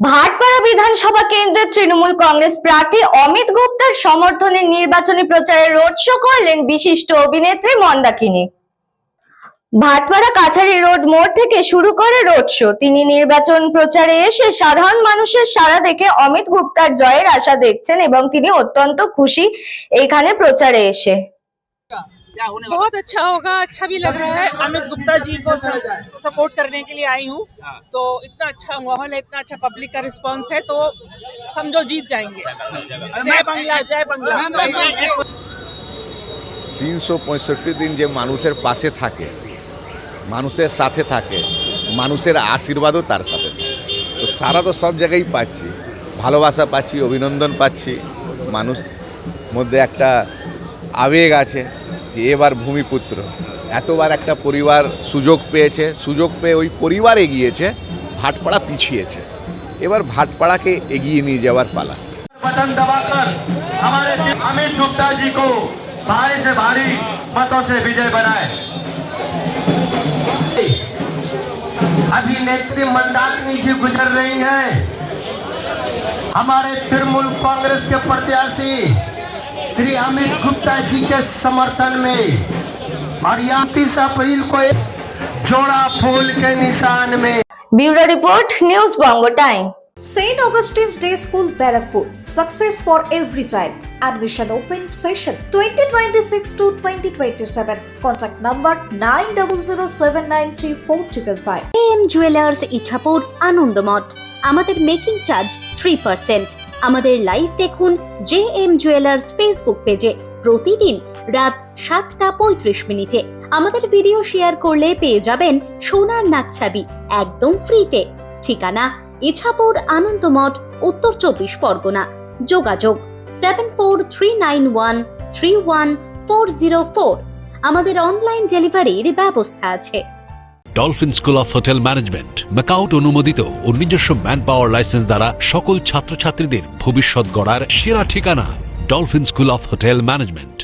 ভাটপাড়া বিধানসভা কেন্দ্রের তৃণমূল কংগ্রেস প্রার্থী অমিত গুপ্তার সমর্থনে নির্বাচনী প্রচারে রোড শো করলেন বিশিষ্ট অভিনেত্রী মন্দাকিনী। ভাটপাড়া কাছারি রোড মোড় থেকে শুরু করে রোড শো। তিনি নির্বাচন প্রচারে এসে সাধারণ মানুষের সাড়া দেখে অমিত গুপ্তার জয়ের আশা দেখছেন এবং তিনি অত্যন্ত খুশি এখানে প্রচারে এসে। बहुत अच्छा होगा, अच्छा भी लग रहा है। अमित गुप्ता जी को सपोर्ट करने के लिए आई हूँ, तो इतना अच्छा माहौल है, इतना अच्छा पब्लिक का रिस्पांस है, तो समझो जीत जाएंगे। जय बांग्ला, जय बांग्ला। 365 দিন যে মানুষের পাশে থাকে, মানুষের সাথে থাকে, মানুষের আশীর্বাদও তার সাথে। তো সারা তো সব জায়গায় পাচ্ছি, ভালোবাসা পাচ্ছি, অভিনন্দন পাচ্ছি, মানুষ মধ্যে একটা আবেগ আছে। এবার ভূমিপুত্র এতবার একটা পরিবার সুযোগ পেয়েছে, সুযোগ পেয়ে ওই পরিবার এগিয়েছে, ভাটপাড়া পিছিয়েছে। এবার ভাটপাড়াকে এগিয়ে নিয়ে যাওয়ার পালা। बटन दबाकर हमारे अमित गुप्ता जी को भारी से भारी मतों से विजय बनाए। अभिनेत्री मंदाकिनी जी गुजर रही हैं, हमारे तृणमूल कांग्रेस के प्रत्याशी श्री अमित गुप्ता जी के समर्थन में, और 29 अप्रैल को जोड़ा फूल के निशान में। Bureau report, news Bongo time. St. Augustine's Day School, Barakpur. Success for every child. Admission open session 2026 to 2027. Contact number 9007934555. AM jewellers Ichhapur Anandamath. আমাদের মেকিং চার্জ 3%। আমাদের লাইভ দেখুন JM জুয়েলার্স ফেসবুক পেজে প্রতিদিন রাত 7:35 আমাদের ভিডিও শেয়ার করলে পেয়ে যাবেন সোনার নাকছাবি একদম ফ্রিতে। ঠিকানা ইছাপুর আনন্দমঠ, উত্তর 24 পরগনা। যোগাযোগ 7439131404। আমাদের অনলাইন ডেলিভারির ব্যবস্থা আছে। Dolphin school of hotel management MAKAUT অনুমোদিত ও নিজস্ব ম্যান পাওয়ার লাইসেন্স দ্বারা সকল ছাত্রছাত্রীদের ভবিষ্যৎ গড়ার সেরা ঠিকানা dolphin school of hotel management.